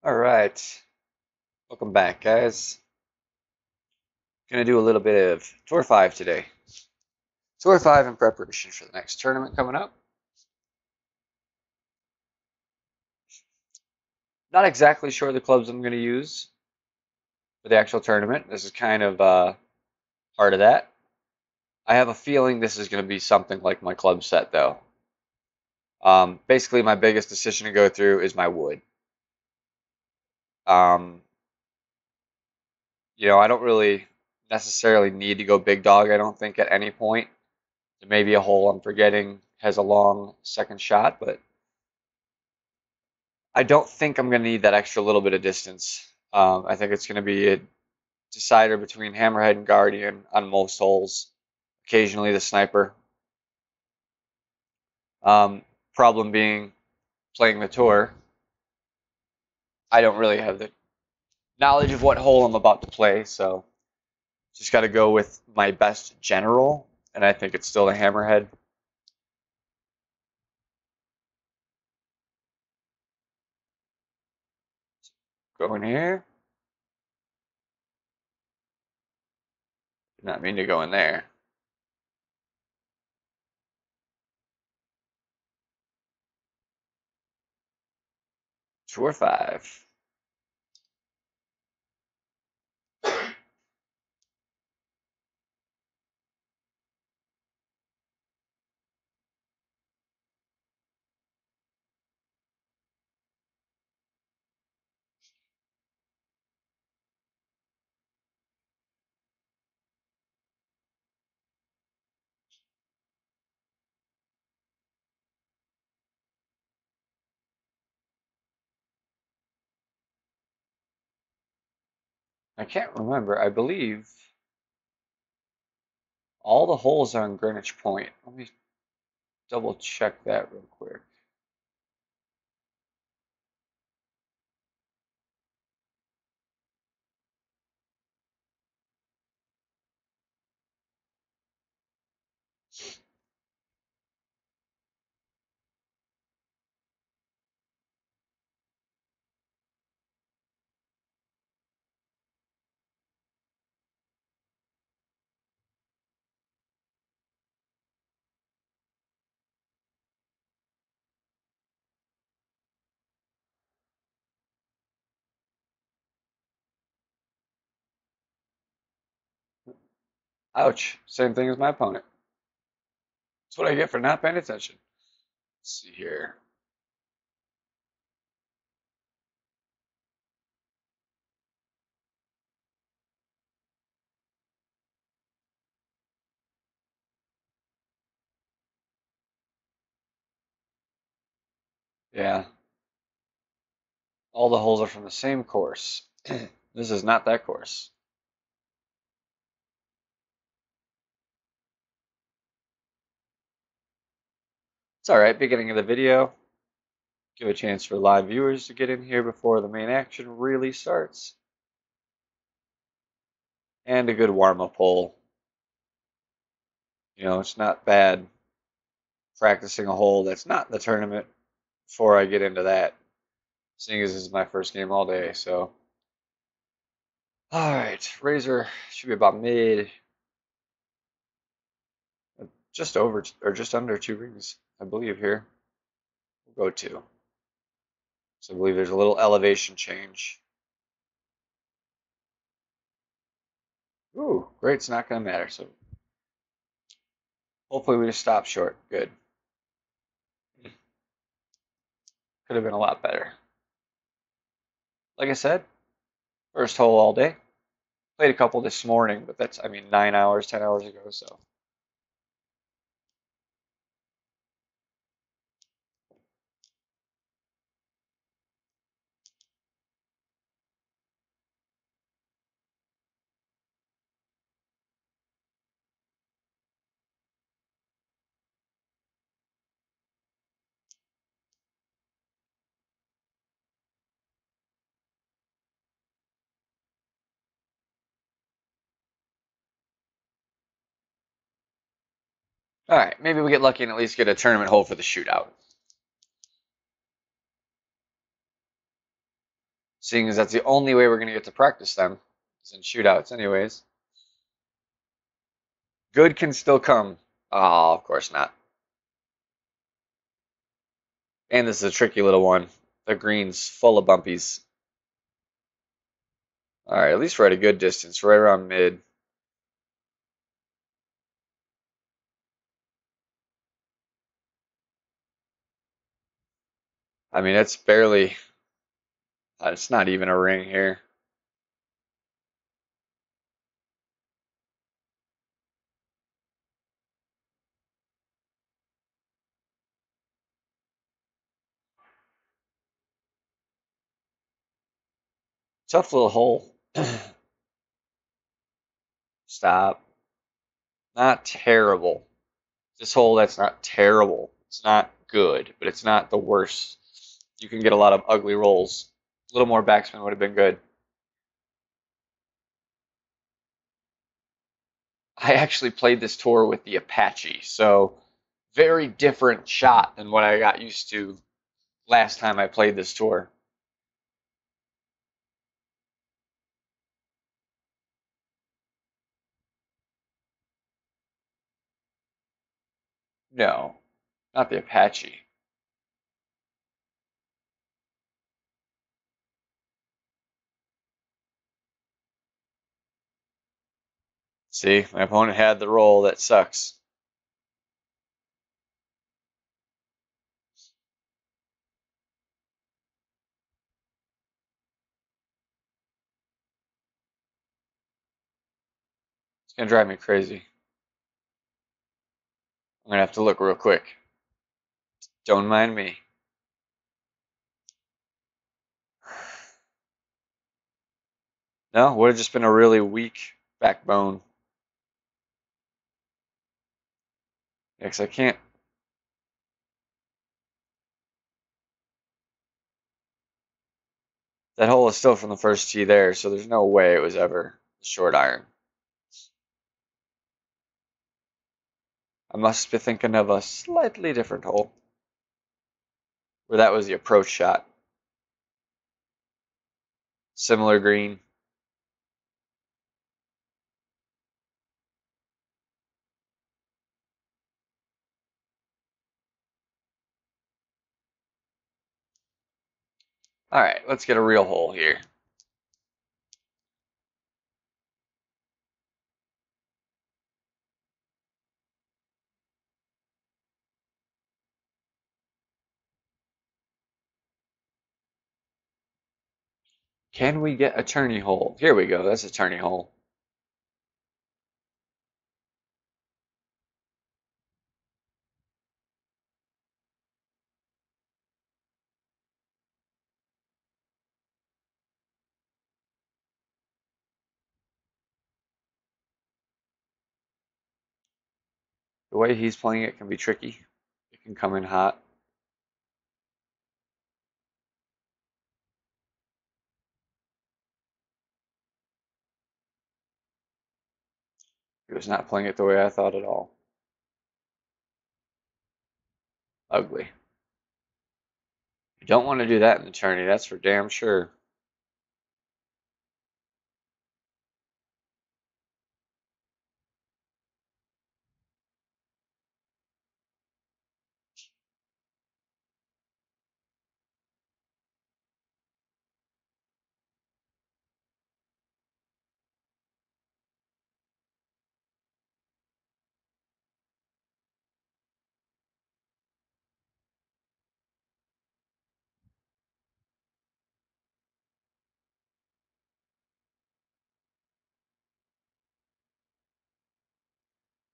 All right, welcome back, guys. Gonna do a little bit of Tour 5 today. Tour 5 in preparation for the next tournament coming up. Not exactly sure the clubs I'm gonna use for the actual tournament. This is kind of part of that. I have a feeling this is gonna be something like my club set, though. Basically, my biggest decision to go through is my wood. Um, I don't really necessarily need to go big dog, I don't think, at any point. There may be a hole I'm forgetting has a long second shot, but I don't think I'm going to need that extra little bit of distance. I think it's going to be a decider between Hammerhead and Guardian on most holes, occasionally the Sniper. Um, Problem being, playing the tour, I don't really have the knowledge of what hole I'm about to play, so just got to go with my best general, and I think it's still the Hammerhead. Going here. Did not mean to go in there. Tour 5. I can't remember. I believe all the holes are on Greenwich Point. Let me double check that real quick. Ouch. Same thing as my opponent. That's what I get for not paying attention. Let's see here. Yeah. All the holes are from the same course. This is not that course. It's alright, beginning of the video. Give a chance for live viewers to get in here before the main action really starts. And a good warm-up hole. It's not bad practicing a hole that's not the tournament before I get into that. Seeing as this is my first game all day, so. Alright, Razor should be about mid. Just over, or just under 2 rings, I believe here. We'll go 2. So I believe there's a little elevation change. Ooh, great, it's not going to matter. So hopefully we just stop short. Good. Could have been a lot better. Like I said, first hole all day. Played a couple this morning, but that's, 9 hours, 10 hours ago, so. All right, maybe we get lucky and at least get a tournament hole for the shootout. seeing as that's the only way we're going to get to practice them, is in shootouts anyways. Good can still come. Oh, of course not. And this is a tricky little one. The green's full of bumpies. All right, at least we're at a good distance, right around mid. I mean, it's barely, it's not even a ring here. Tough little hole. Stop. Not terrible. This hole, that's not terrible. It's not good, but it's not the worst. You can get a lot of ugly rolls. A little more backspin would have been good. I actually played this tour with the Apache, so very different shot than what I got used to last time I played this tour. No, not the Apache. See, my opponent had the roll. That sucks. It's gonna drive me crazy. I'm gonna have to look real quick. Don't mind me. No, would have just been a really weak backbone. Yeah, 'cause I can't. That hole is still from the first tee there, so there's no way it was ever a short iron. I must be thinking of a slightly different hole, where that was the approach shot. Similar green. All right, let's get a real hole here. Can we get a tourney hole? Here we go. That's a tourney hole. The way he's playing it can be tricky. It can come in hot. He was not playing it the way I thought at all. Ugly. You don't want to do that in the tourney, that's for damn sure.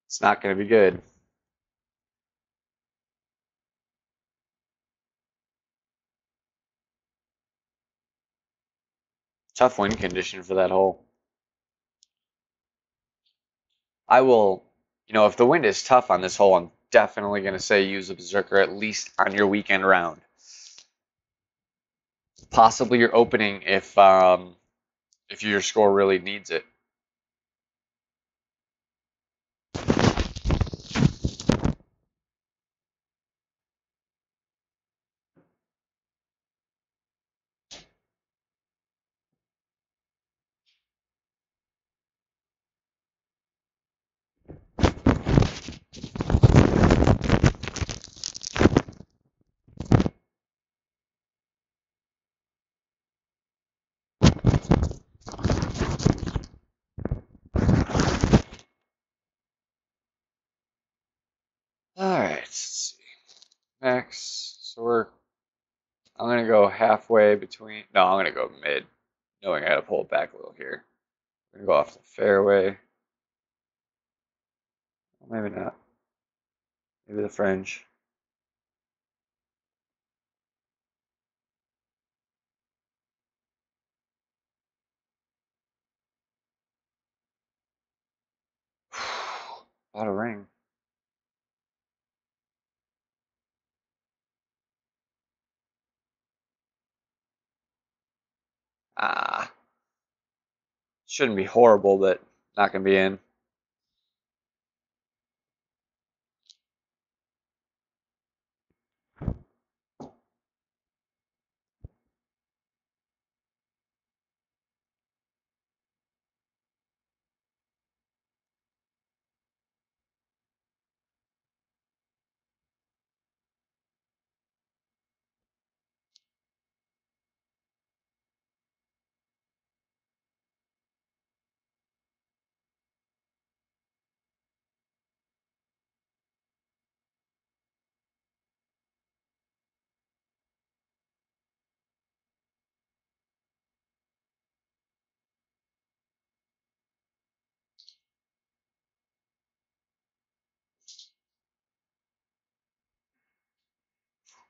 It's not going to be good. Tough wind condition for that hole. I will, if the wind is tough on this hole, I'm definitely going to say use a Berserker at least on your weekend round. Possibly your opening if your score really needs it. Let's see. Max. So I'm going to go halfway between. No, I'm going to go mid, knowing I got to pull it back a little here. I'm going to go off the fairway. Maybe not. Maybe the fringe. Out of ring. Ah. Shouldn't be horrible, but not going to be in.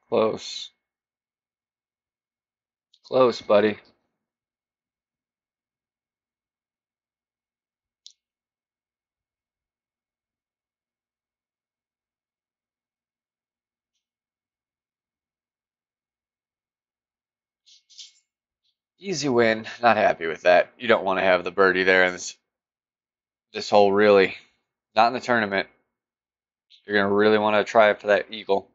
Close. Close, buddy. Easy win. Not happy with that. You don't want to have the birdie there in this hole, really. Not in the tournament. You're going to really want to try for that eagle.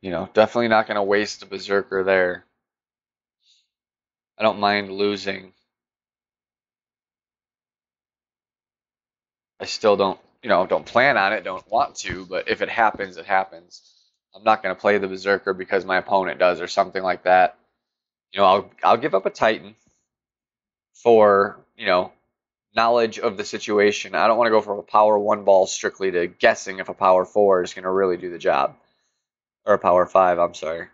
You know, definitely not going to waste a berserker there. I don't mind losing. I still don't, don't plan on it, don't want to, but if it happens, it happens. I'm not going to play the berserker because my opponent does or something like that. I'll give up a Titan for, knowledge of the situation. I don't want to go from a power 1 ball strictly to guessing if a power 4 is going to really do the job. Or a power 5, I'm sorry.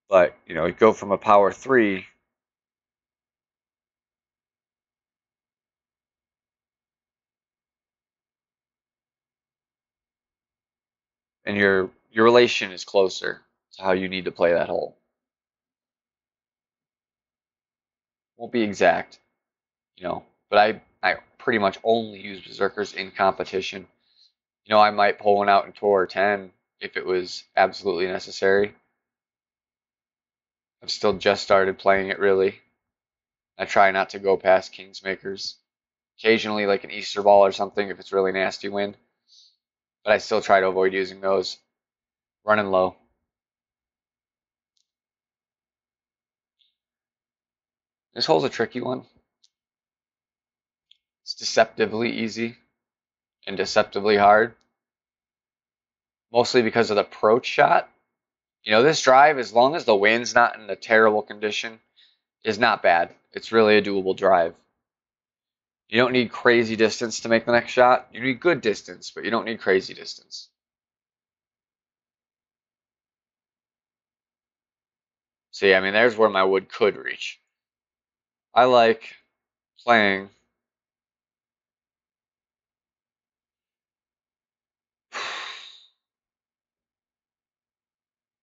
But, you go from a power 3 and your relation is closer to how you need to play that hole. Won't be exact, but I pretty much only use berserkers in competition. I might pull one out in tour 10 if it was absolutely necessary. I've still just started playing it, really. I try not to go past Kingsmakers. Occasionally, like an Easter ball or something, if it's really nasty wind. But I still try to avoid using those. Running low. This hole's a tricky one. It's deceptively easy and deceptively hard. Mostly because of the approach shot. This drive, as long as the wind's not in a terrible condition, is not bad. It's really a doable drive. You don't need crazy distance to make the next shot. You need good distance, but you don't need crazy distance. See, I mean, there's where my wood could reach. I like playing.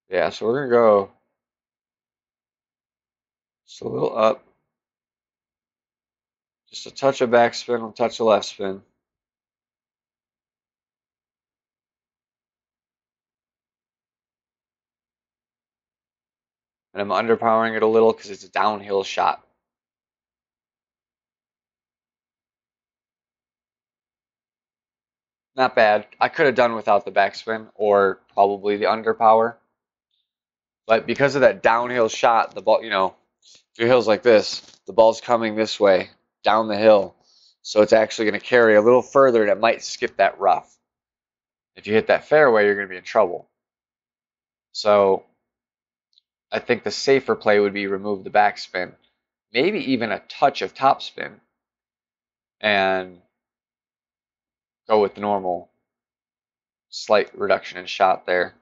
Yeah, so we're going to go just a little up. Just a touch of backspin, a touch of left spin. And I'm underpowering it a little because it's a downhill shot. Not bad. I could have done without the backspin or probably the underpower. But because of that downhill shot, the ball, if your hill's like this, the ball's coming this way, down the hill. So it's actually going to carry a little further and it might skip that rough. If you hit that fairway, you're going to be in trouble. So I think the safer play would be remove the backspin, maybe even a touch of topspin, and go with the normal slight reduction in shot there.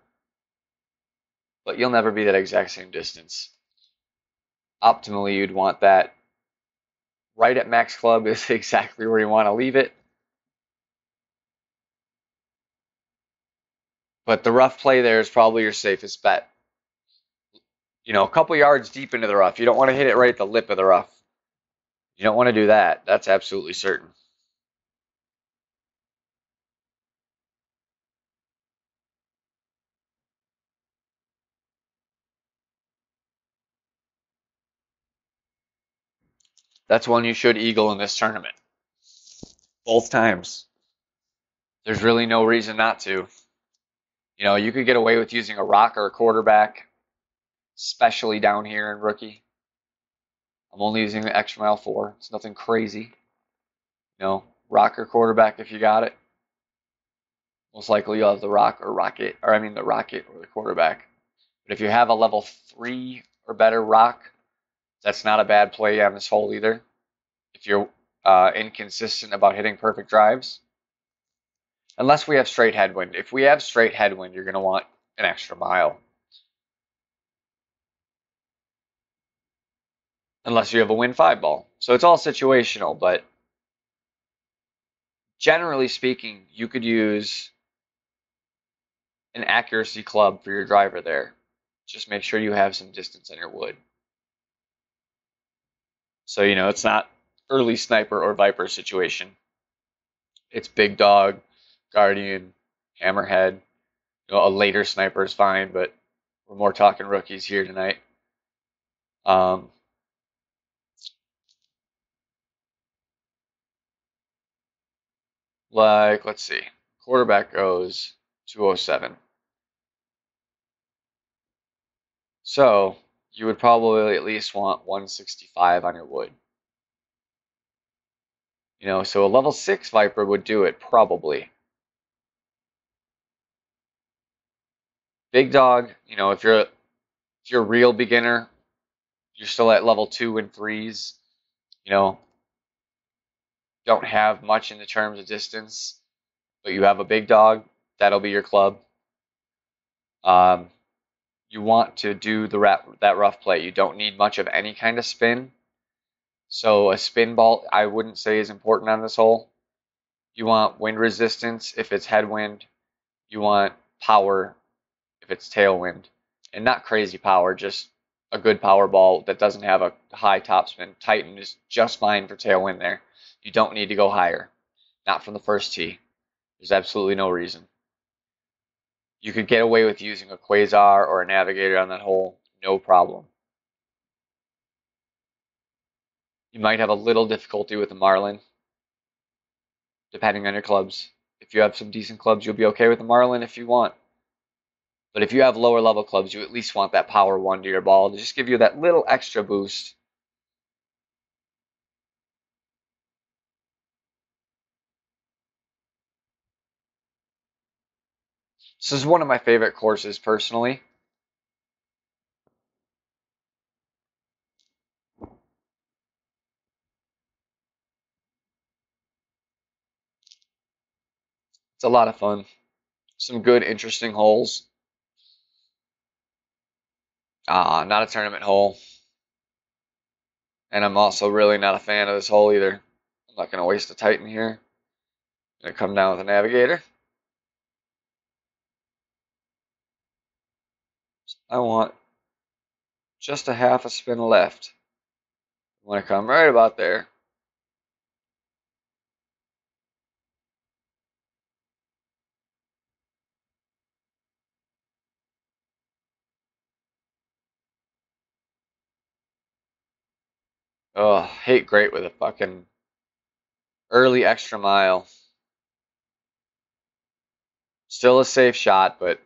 But you'll never be that exact same distance. Optimally, you'd want that right at max club is exactly where you want to leave it. But the rough play there is probably your safest bet. You know, a couple yards deep into the rough. You don't want to hit it right at the lip of the rough. You don't want to do that. That's absolutely certain. That's one you should eagle in this tournament. Both times. There's really no reason not to. You know, you could get away with using a rock or a quarterback, especially down here in rookie. I'm only using the extra mile 4. It's nothing crazy. You know, rock or quarterback if you got it. Most likely you'll have the rock or rocket, or I mean the rocket or the quarterback. But if you have a level 3 or better rock, that's not a bad play on this hole either. If you're inconsistent about hitting perfect drives. Unless we have straight headwind. If we have straight headwind, you're going to want an extra mile. Unless you have a win 5 ball. So it's all situational, but generally speaking, you could use an accuracy club for your driver there. Just make sure you have some distance on your wood. So, you know, it's not early sniper or viper situation. It's big dog, guardian, hammerhead. You know, a later sniper is fine, but we're more talking rookies here tonight. Like, let's see, quarterback goes 207. So you would probably at least want 165 on your wood. You know, so a level 6 Viper would do it, probably. Big dog, you know, if you're a real beginner, you're still at level 2 and 3s, you know, don't have much in the terms of distance, but you have a big dog, that'll be your club. You want to do that rough play. You don't need much of any kind of spin. So a spin ball, I wouldn't say is important on this hole. You want wind resistance if it's headwind. You want power if it's tailwind. And not crazy power, just a good power ball that doesn't have a high topspin. Titan is just fine for tailwind there. You don't need to go higher. Not from the first tee. There's absolutely no reason. You could get away with using a Quasar or a Navigator on that hole, no problem. You might have a little difficulty with the Marlin, depending on your clubs. If you have some decent clubs, you'll be okay with the Marlin if you want. But if you have lower level clubs, you at least want that power 1 to your ball to just give you that little extra boost. This is one of my favorite courses personally. It's a lot of fun. Some good, interesting holes. Not a tournament hole. And I'm also really not a fan of this hole either. I'm not going to waste a Titan here. I'm going to come down with a Navigator. I want just a half a spin left. I want to come right about there. Oh, hate great with a fucking early extra mile. Still a safe shot, but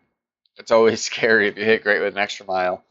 it's always scary if you hit great with an extra mile.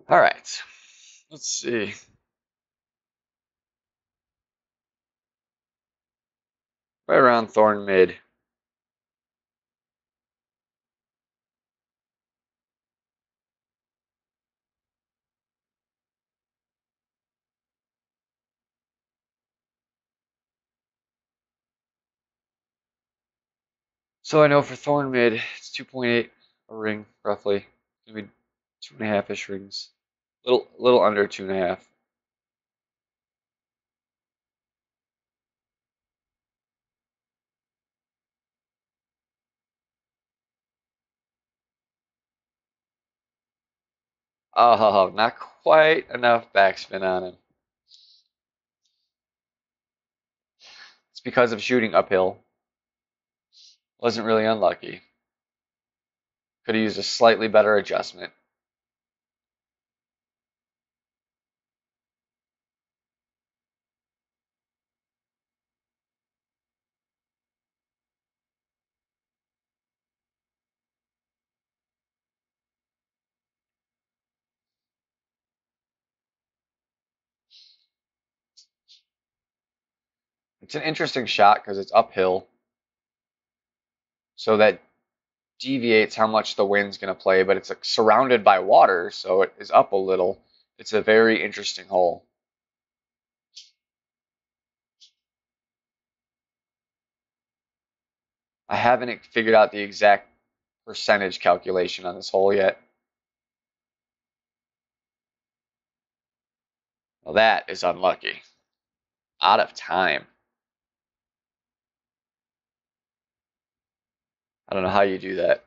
All right. Let's see. Right around Thorn Mid. So I know for Thorn Mid, it's 2.8 a ring, roughly. Maybe 2.5-ish rings. Little under 2.5. Oh, not quite enough backspin on him. It's because of shooting uphill. Wasn't really unlucky. Could have used a slightly better adjustment. It's an interesting shot because it's uphill. So that deviates how much the wind's going to play, but it's like surrounded by water, so it is up a little. It's a very interesting hole. I haven't figured out the exact percentage calculation on this hole yet. Well, that is unlucky. Out of time. I don't know how you do that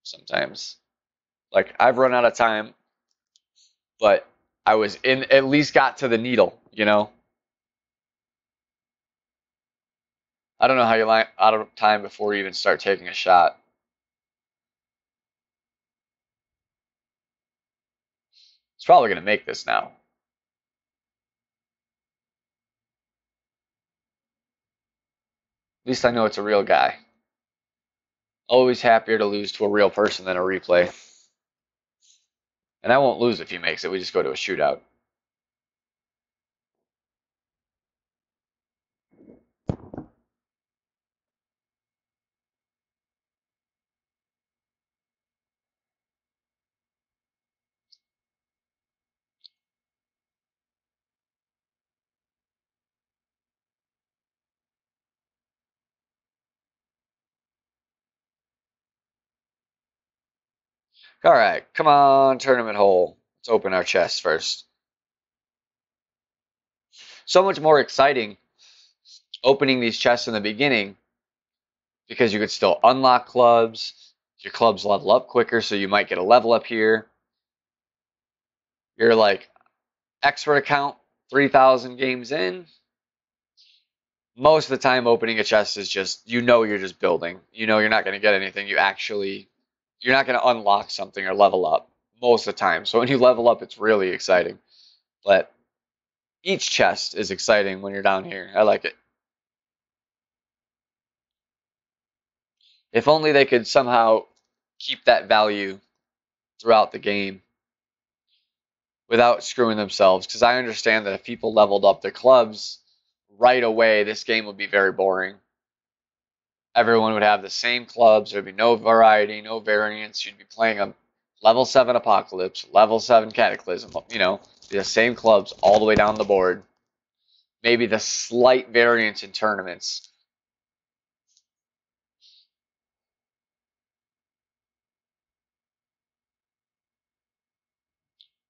sometimes. Like, I've run out of time, but I was in, at least got to the needle, you know? I don't know how you line out of time before you even start taking a shot. It's probably going to make this now. At least I know it's a real guy. Always happier to lose to a real person than a replay. And I won't lose if he makes it. We just go to a shootout. All right, come on, tournament hole. Let's open our chests first. So much more exciting opening these chests in the beginning because you could still unlock clubs. Your clubs level up quicker, so you might get a level up here. You're like expert account 3,000 games in. Most of the time opening a chest is just, you know, you're just building. You know you're not going to get anything. You're not going to unlock something or level up most of the time. So when you level up, it's really exciting. But each chest is exciting when you're down here. I like it. If only they could somehow keep that value throughout the game without screwing themselves. Because I understand that if people leveled up their clubs right away, this game would be very boring. Everyone would have the same clubs. There'd be no variety, no variance. You'd be playing a level 7 Apocalypse, level 7 Cataclysm, you know, the same clubs all the way down the board. Maybe the slight variance in tournaments.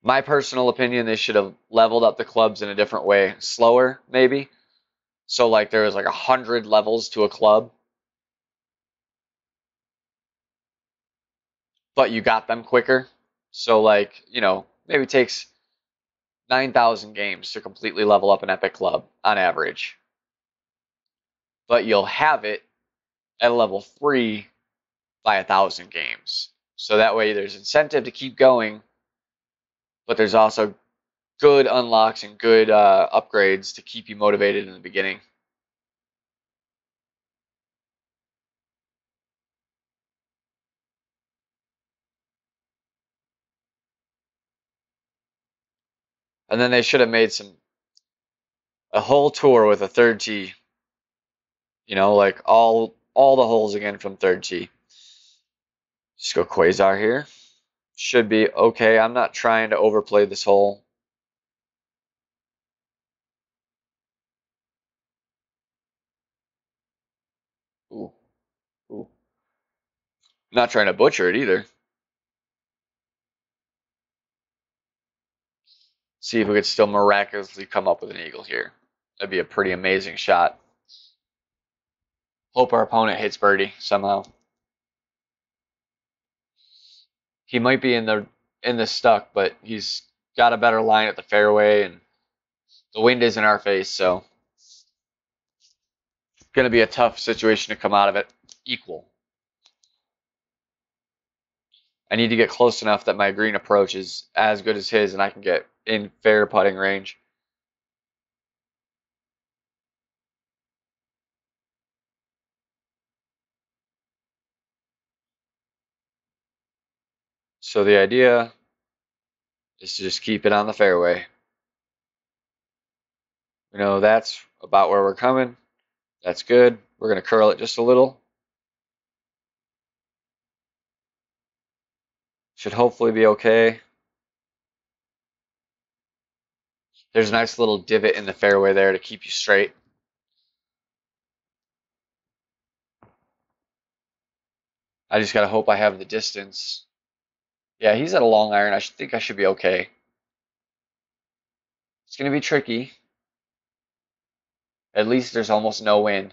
My personal opinion, they should have leveled up the clubs in a different way. Slower, maybe. So, like, there was like 100 levels to a club, but you got them quicker. So, like, you know, maybe it takes 9,000 games to completely level up an Epic Club on average. But you'll have it at level 3 by 1,000 games. So that way there's incentive to keep going, but there's also good unlocks and good upgrades to keep you motivated in the beginning. And then they should have made a whole tour with a third tee. You know, like all the holes again from third tee. Just go Quasar here. Should be okay. I'm not trying to overplay this hole. Ooh, ooh. Not trying to butcher it either. See if we could still miraculously come up with an eagle here. That'd be a pretty amazing shot. Hope our opponent hits birdie somehow. He might be in the stuck, but he's got a better line at the fairway, and the wind is in our face, so it's going to be a tough situation to come out of it equal. I need to get close enough that my green approach is as good as his, and I can get in fair putting range. So the idea is to just keep it on the fairway. You know, that's about where we're coming. That's good. We're going to curl it just a little. Should hopefully be okay. There's a nice little divot in the fairway there to keep you straight. I just got to hope I have the distance. Yeah, he's at a long iron. I think I should be okay. It's going to be tricky. At least there's almost no wind.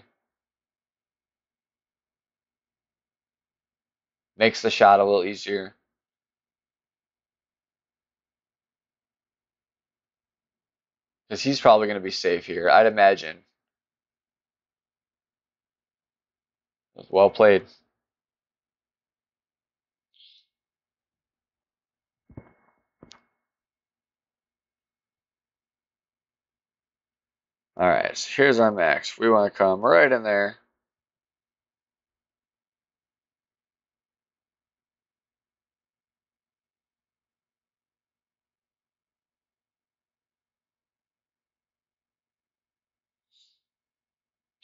Makes the shot a little easier. Because he's probably going to be safe here, I'd imagine. Well played. Alright, so here's our max. We want to come right in there.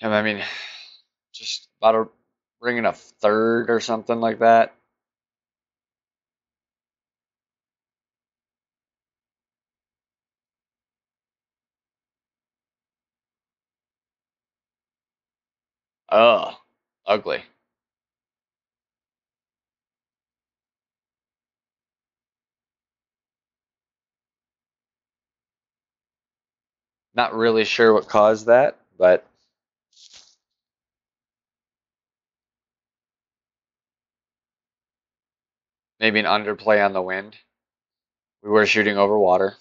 And I mean, just about to ring in a third or something like that. Ugh, ugly. Not really sure what caused that, but maybe an underplay on the wind. We were shooting over water.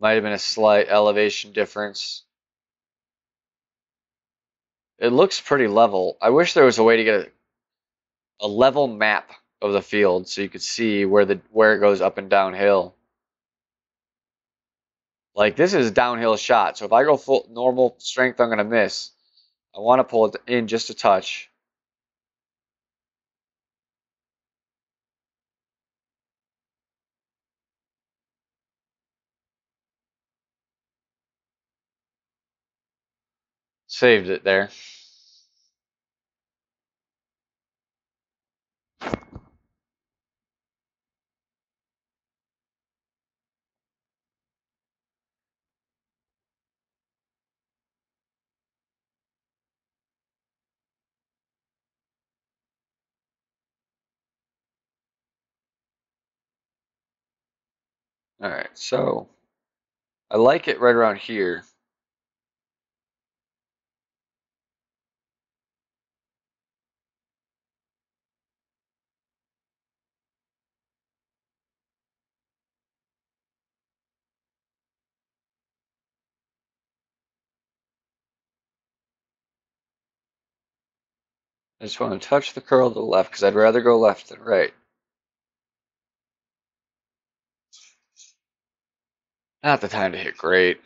Might have been a slight elevation difference. It looks pretty level. I wish there was a way to get a level map of the field so you could see where it goes up and downhill. Like, this is a downhill shot, so if I go full normal strength, I'm gonna miss. I want to pull it in just a touch. Saved it there. Alright, so I like it right around here. I just want to touch the curl to the left because I'd rather go left than right. Not the time to hit great.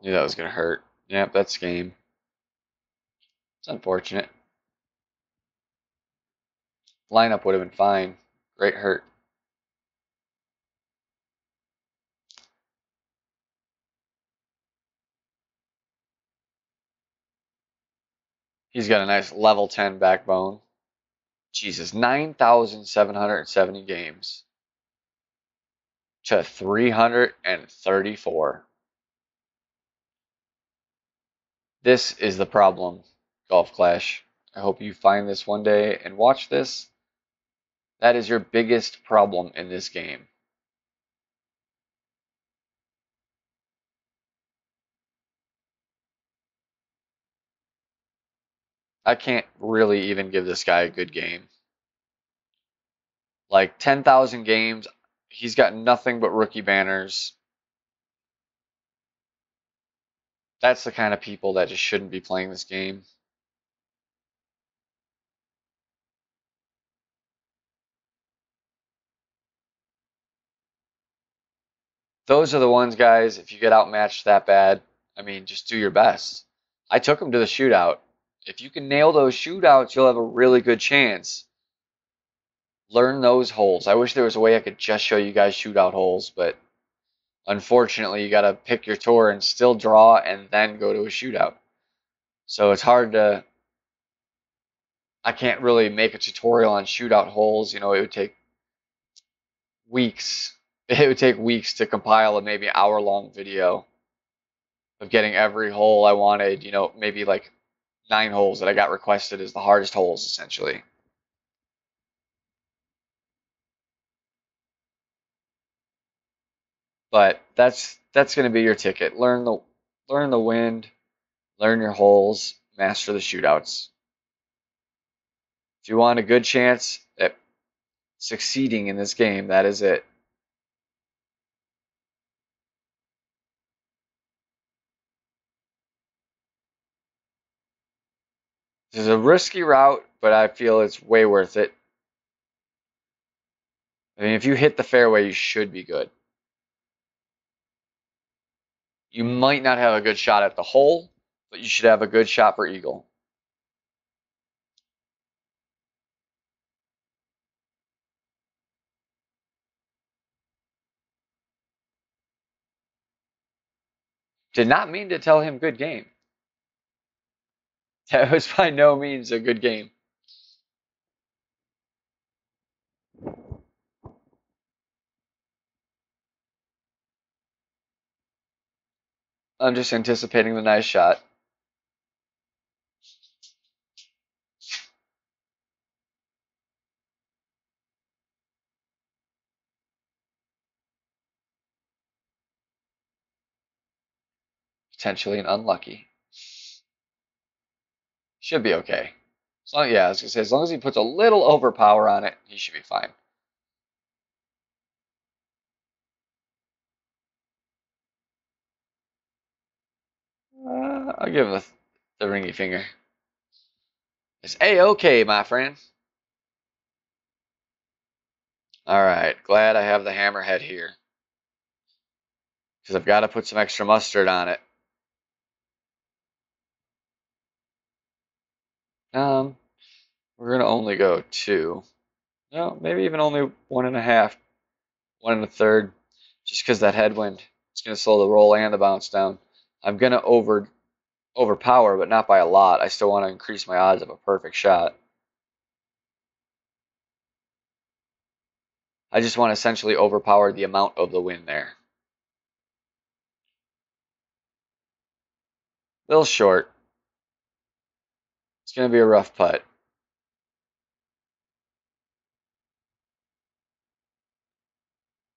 Knew that was going to hurt. Yep, that's game. It's unfortunate. Lineup would have been fine. Great hurt. He's got a nice level 10 backbone. Jesus, 9,770 games to 334. This is the problem, Golf Clash. I hope you find this one day and watch this. That is your biggest problem in this game. I can't really even give this guy a good game. Like 10,000 games, he's got nothing but rookie banners. That's the kind of people that just shouldn't be playing this game. Those are the ones, guys, if you get outmatched that bad, I mean, just do your best. I took him to the shootout. If you can nail those shootouts, you'll have a really good chance. Learn those holes. I wish there was a way I could just show you guys shootout holes, but unfortunately, you got to pick your tour and still draw and then go to a shootout. So it's hard to. I can't really make a tutorial on shootout holes. You know, it would take weeks. It would take weeks to compile a maybe hour-long video of getting every hole I wanted. You know, maybe like 9 holes that I got requested as the hardest holes, essentially. But that's going to be your ticket. Learn the wind, learn your holes, master the shootouts. If you want a good chance at succeeding in this game, that is it. This is a risky route, but I feel it's way worth it. I mean, if you hit the fairway, you should be good. You might not have a good shot at the hole, but you should have a good shot for eagle. Did not mean to tell him good game. That was by no means a good game. I'm just anticipating the nice shot. Potentially an unlucky. Should be okay. So yeah, I was gonna say, as long as he puts a little overpower on it, he should be fine. I'll give him the ringy finger. It's A-okay, my friend. Alright, glad I have the hammerhead here. Because I've got to put some extra mustard on it. We're going to only go 2. No, maybe even only 1.5. 1 1/3. Just because that headwind, it's going to slow the roll and the bounce down. I'm going to overpower, but not by a lot. I still want to increase my odds of a perfect shot. I just want to essentially overpower the amount of the wind there. Little short. It's going to be a rough putt.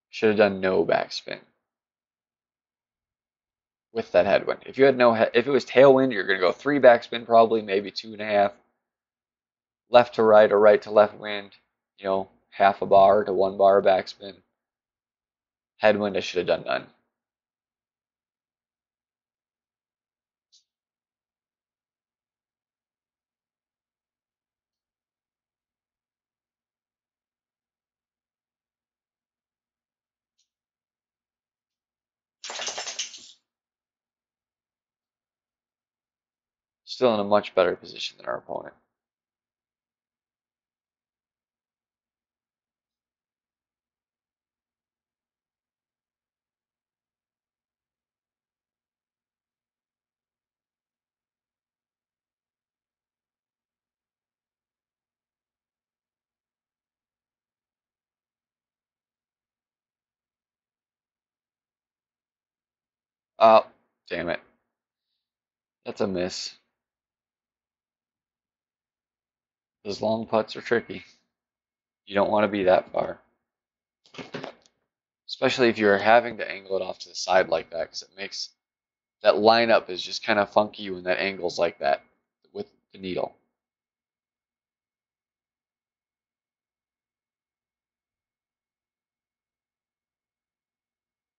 Should have done no backspin with that headwind. If you had if it was tailwind, you're going to go 3 backspin probably, maybe 2.5. Left to right or right to left wind, you know, half a bar to 1 bar backspin. Headwind, I should have done none. Still in a much better position than our opponent. Oh, damn it. That's a miss. Those long putts are tricky. You don't want to be that far. Especially if you're having to angle it off to the side like that, because it makes that lineup is just kind of funky when that angle's like that with the needle.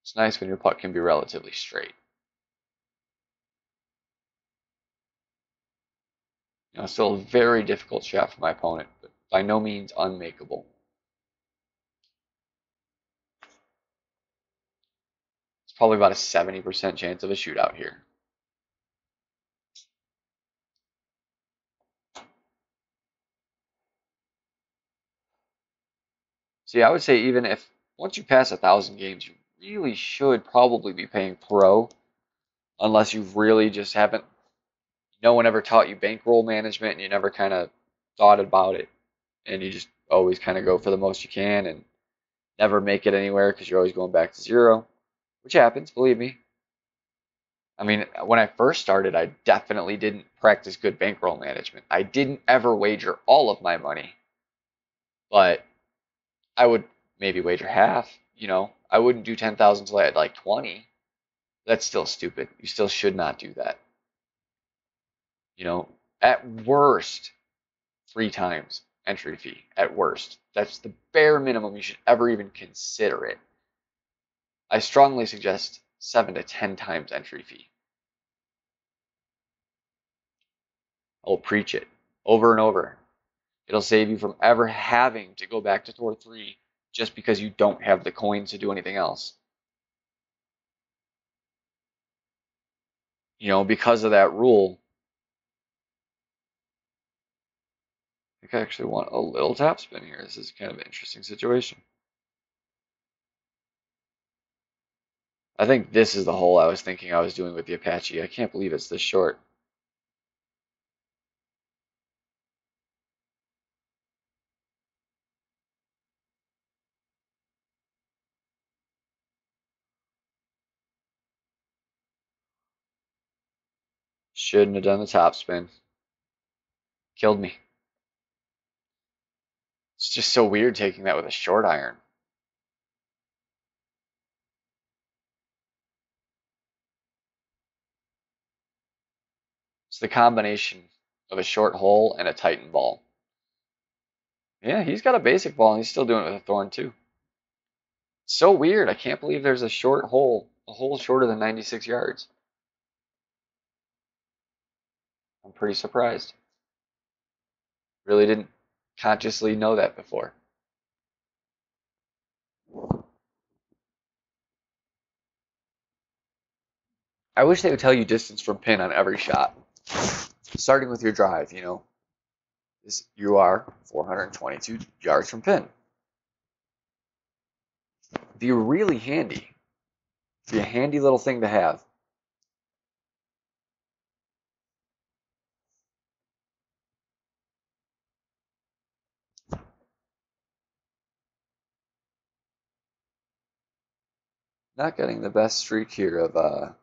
It's nice when your putt can be relatively straight. You know, still a very difficult shot for my opponent, but by no means unmakeable. It's probably about a 70% chance of a shootout here. See, I would say even if once you pass 1,000 games, you really should probably be paying pro, unless you really just haven't. No one ever taught you bankroll management, and you never kind of thought about it, and you just always kind of go for the most you can and never make it anywhere because you're always going back to zero, which happens, believe me. I mean, when I first started, I definitely didn't practice good bankroll management. I didn't ever wager all of my money, but I would maybe wager half. You know, I wouldn't do 10,000 until I had like 20. That's still stupid. You still should not do that. You know, at worst, 3 times entry fee. At worst, that's the bare minimum you should ever even consider it. I strongly suggest 7 to 10 times entry fee. I'll preach it over and over. It'll save you from ever having to go back to Tour 3 just because you don't have the coins to do anything else. You know, because of that rule, I think I actually want a little top spin here. This is kind of an interesting situation. I think this is the hole I was thinking I was doing with the Apache. I can't believe it's this short. Shouldn't have done the top spin. Killed me. It's just so weird taking that with a short iron. It's the combination of a short hole and a Titan ball. Yeah, he's got a basic ball and he's still doing it with a thorn too. It's so weird. I can't believe there's a short hole, a hole shorter than 96 yards. I'm pretty surprised. Really didn't consciously know that before. I wish they would tell you distance from pin on every shot. Starting with your drive, you know, you are 422 yards from pin. Be really handy. Be a handy little thing to have. Not getting the best streak here of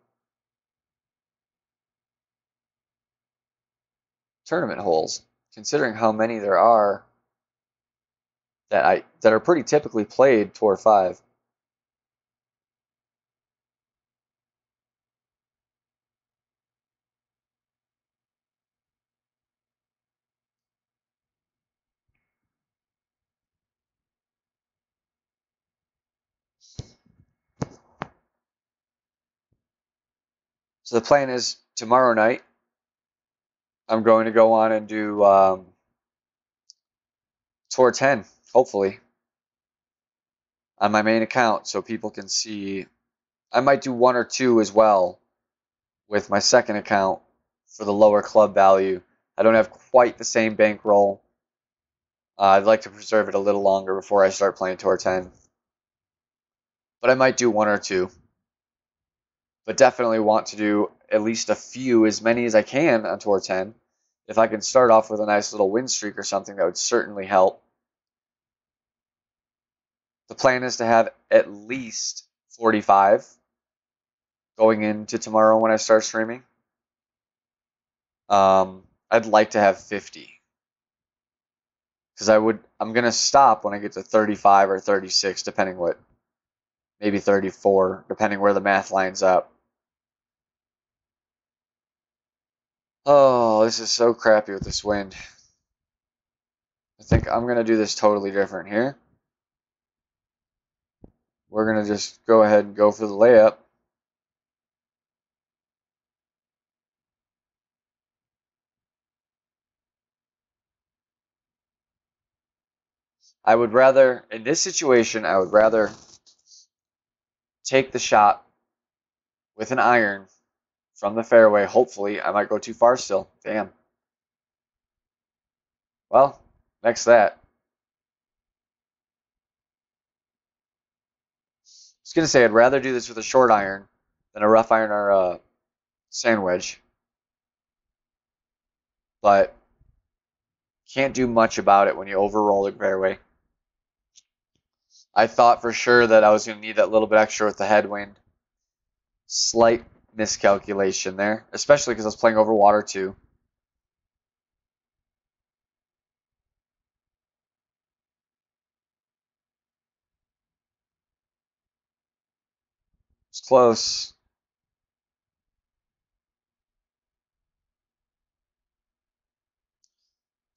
tournament holes, considering how many there are that are pretty typically played Tour 5. So the plan is tomorrow night, I'm going to go on and do Tour 10, hopefully, on my main account so people can see. I might do 1 or 2 as well with my second account for the lower club value. I don't have quite the same bankroll. I'd like to preserve it a little longer before I start playing Tour 10. But I might do 1 or 2. But definitely want to do at least a few, as many as I can on Tour 10. If I can start off with a nice little win streak or something, that would certainly help. The plan is to have at least 45 going into tomorrow when I start streaming. I'd like to have 50 because I'm gonna stop when I get to 35 or 36, depending what, maybe 34, depending where the math lines up. Oh, this is so crappy with this wind. I think I'm gonna do this totally different here. We're gonna just go ahead and go for the layup. I would rather, in this situation, I would rather take the shot with an iron from the fairway. Hopefully, I might go too far still. Damn. Well, next that. I was gonna say I'd rather do this with a short iron than a rough iron or a sand wedge, but can't do much about it when you overroll the fairway. I thought for sure that I was gonna need that little bit extra with the headwind. Slight miscalculation there, especially because I was playing over water too. It's close.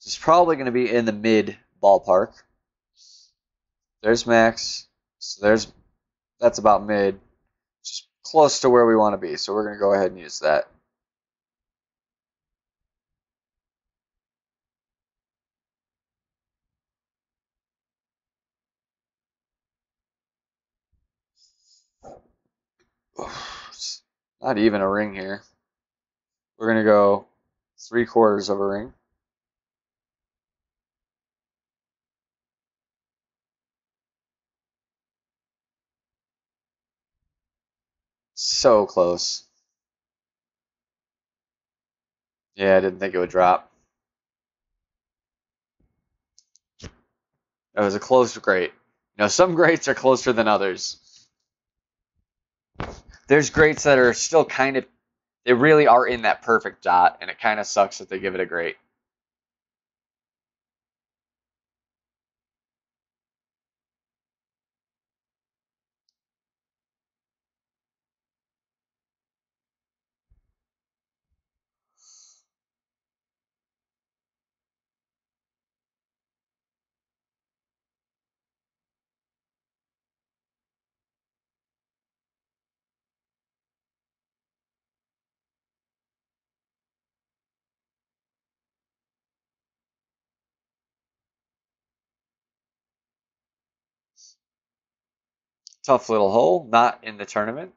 It's probably going to be in the mid ballpark. There's max. So that's about mid. Just close to where we want to be. So we're going to go ahead and use that. It's not even a ring here. We're going to go 3/4 of a ring. So close. Yeah, I didn't think it would drop. It was a close great. You know, some greats are closer than others. There's greats that are still kind of, they really are in that perfect dot, and it kind of sucks that they give it a great. Tough little hole, not in the tournament.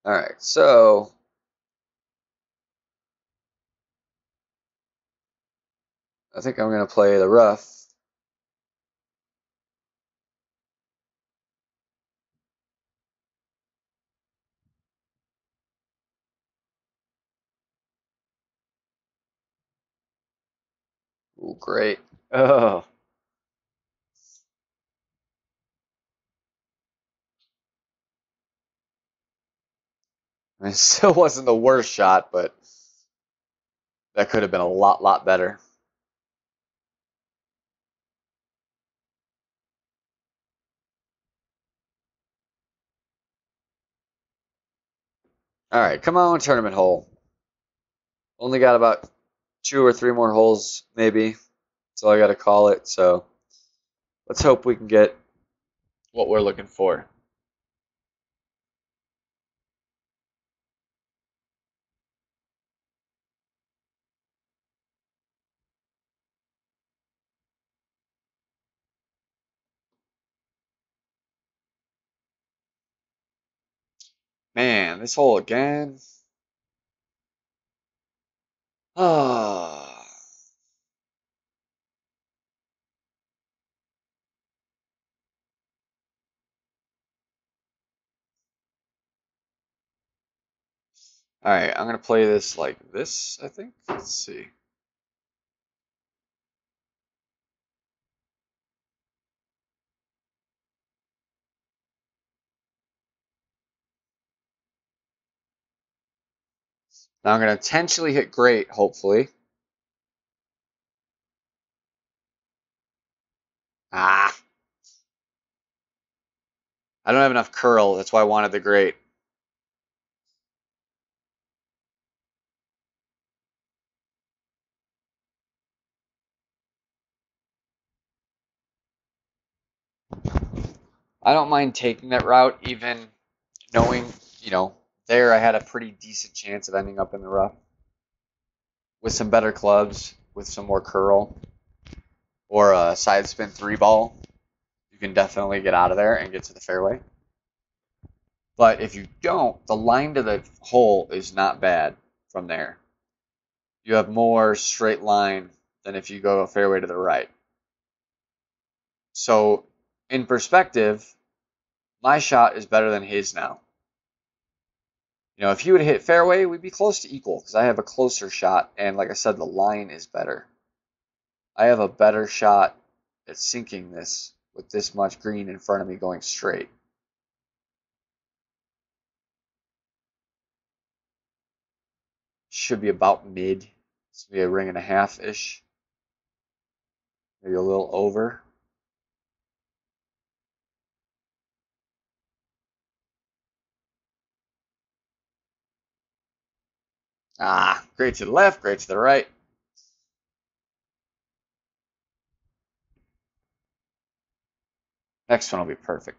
All right, so I think I'm going to play the rough. Ooh, great. Oh, I mean, it still wasn't the worst shot, but that could have been a lot better. All right, come on, tournament hole. Only got about 2 or 3 more holes, maybe. That's all I got to call it. So let's hope we can get what we're looking for. Man, this hole again. Ah. All right, I'm gonna play this like this, I think. Let's see. Now I'm gonna intentionally hit great, hopefully. Ah, I don't have enough curl. That's why I wanted the great. I don't mind taking that route, even knowing, there I had a pretty decent chance of ending up in the rough with some better clubs, with some more curl, or a side spin three ball. You can definitely get out of there and get to the fairway. But if you don't, the line to the hole is not bad from there. You have more straight line than if you go a fairway to the right. So, in perspective, my shot is better than his now. If he would hit fairway, we'd be close to equal because I have a closer shot, and like I said, the line is better. I have a better shot at sinking this with this much green in front of me going straight. Should be about mid. It's be a ring and a half ish, maybe a little over. Ah, great to the left, great to the right. Next one will be perfect.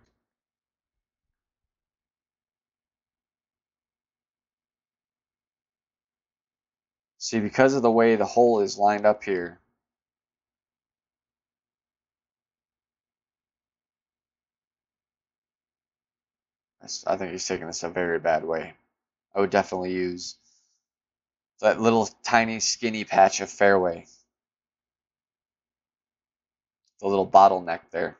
See, because of the way the hole is lined up here, I think he's taking this a very bad way. I would definitely use that little tiny skinny patch of fairway, the little bottleneck there.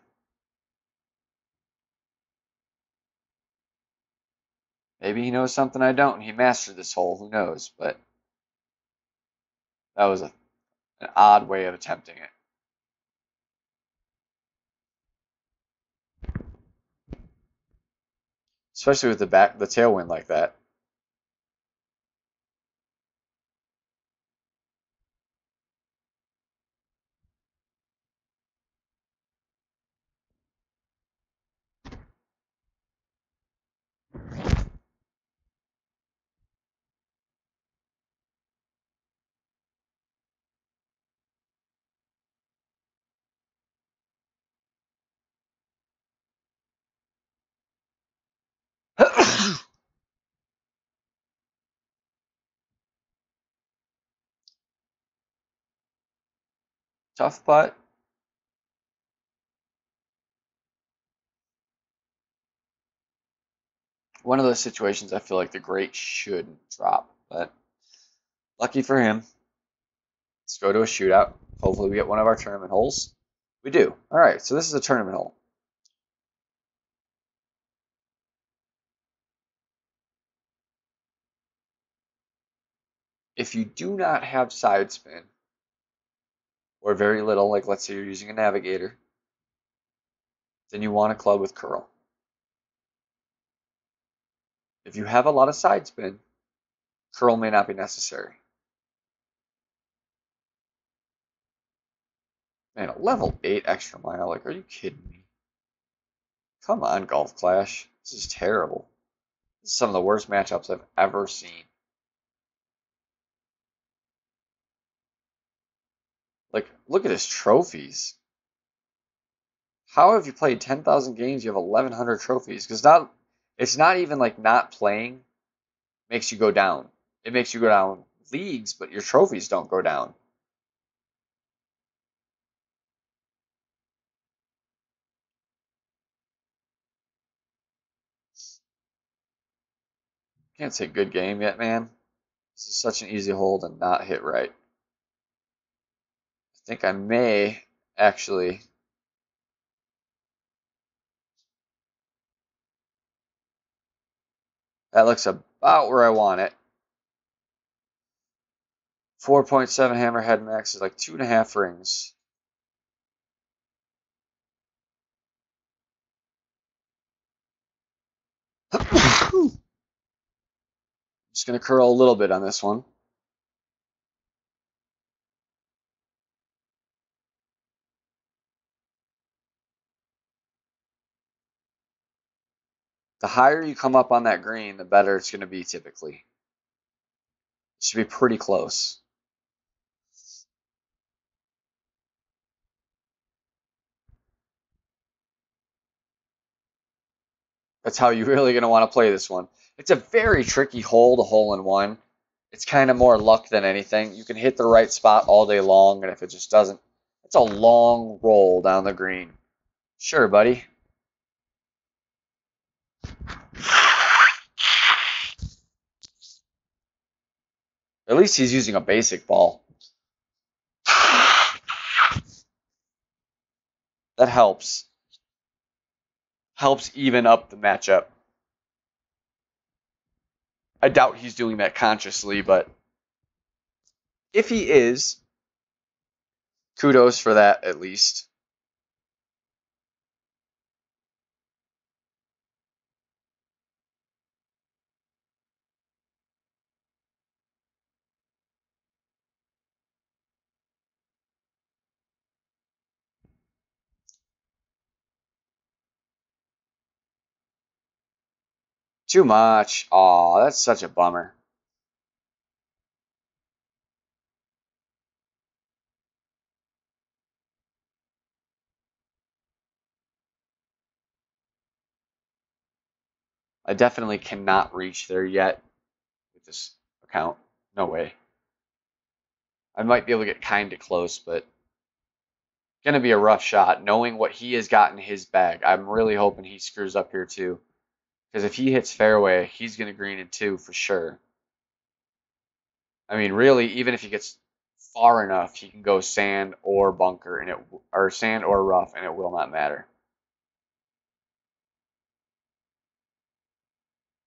Maybe he knows something I don't and he mastered this hole, who knows, but that was an odd way of attempting it. Especially with the tailwind like that. Tough putt. One of those situations I feel like the great shouldn't drop, but lucky for him. Let's go to a shootout. Hopefully we get one of our tournament holes. We do. All right, so this is a tournament hole. If you do not have side spin, or very little, like let's say you're using a navigator, then you want a club with curl. If you have a lot of side spin, curl may not be necessary. Man, a level 8 extra mile, like, are you kidding me? Come on, Golf Clash. This is terrible. This is some of the worst matchups I've ever seen. Like, look at his trophies. How have you played 10,000 games? You have 1,100 trophies. Because it's not even like not playing makes you go down. It makes you go down leagues, but your trophies don't go down. Can't say good game yet, man. This is such an easy hole to not hit right. I think I may actually. That looks about where I want it. 4.7 hammerhead max is like 2.5 rings. Just going to curl a little bit on this one. The higher you come up on that green, the better it's going to be typically. It should be pretty close. That's how you're really going to want to play this one. It's a very tricky hole to hole in one. It's kind of more luck than anything. You can hit the right spot all day long, and if it just doesn't, it's a long roll down the green. Sure, buddy. At least he's using a basic ball. That helps. Helps even up the matchup. I doubt he's doing that consciously, but if he is, kudos for that at least. Too much. Aw, that's such a bummer. I definitely cannot reach there yet with this account. No way. I might be able to get kind of close, but going to be a rough shot. Knowing what he has got in his bag, I'm really hoping he screws up here too. Because if he hits fairway, he's going to green it too for sure. I mean, really, even if he gets far enough, he can go sand or bunker, and or sand or rough, and it will not matter.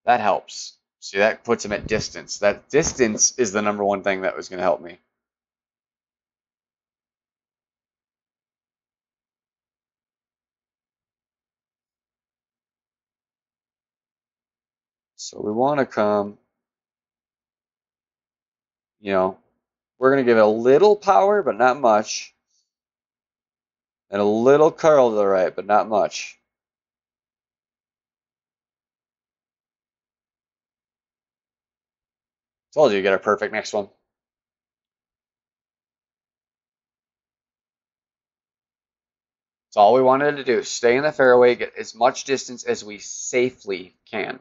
That helps. See, that puts him at distance. That distance is the number one thing that was going to help me. So we want to come, we're going to give it a little power, but not much. And a little curl to the right, but not much. Told you get a perfect next one. That's all we wanted to do. Stay in the fairway, get as much distance as we safely can.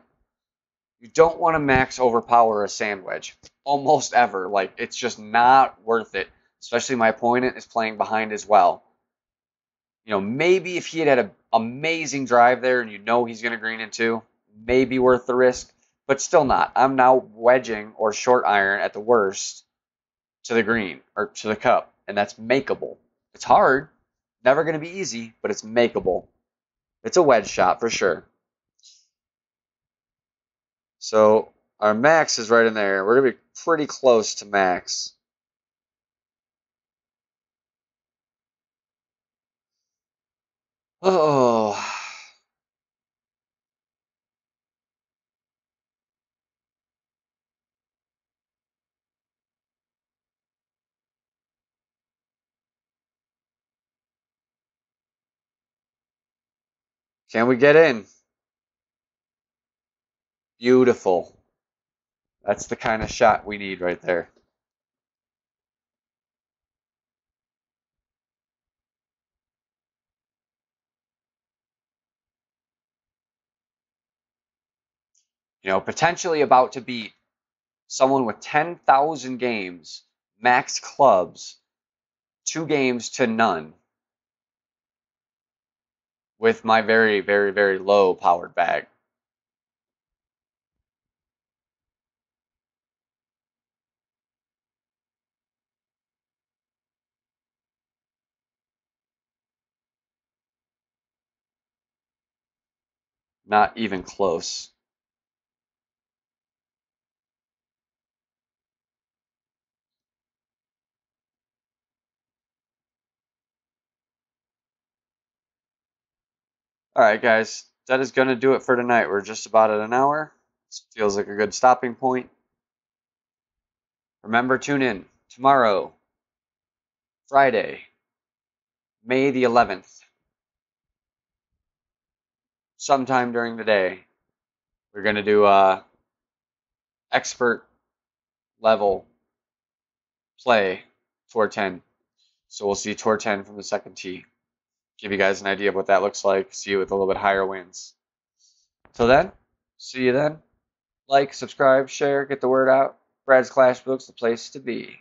You don't want to max overpower a sand wedge. Almost ever. Like, it's just not worth it. Especially my opponent is playing behind as well. Maybe if he had an amazing drive there and he's going to green into, maybe worth the risk. But still not. I'm now wedging or short iron at the worst to the green or to the cup. And that's makeable. It's hard. Never going to be easy, but it's makeable. It's a wedge shot for sure. So our max is right in there. We're going to be pretty close to max. Oh. Can we get in? Beautiful. That's the kind of shot we need right there. Potentially about to beat someone with 10,000 games, max clubs, 2 games to none, with my very, very, very low powered bag. Not even close. All right, guys, that is going to do it for tonight. We're just about at an hour. This feels like a good stopping point. Remember, tune in tomorrow, Friday, May the 11th, sometime during the day. We're going to do expert level play Tour 10. So we'll see Tour 10 from the second tee. Give you guys an idea of what that looks like. See you with a little bit higher winds. Till then, see you then. Like, subscribe, share, get the word out. Brad's Clash Book's the place to be.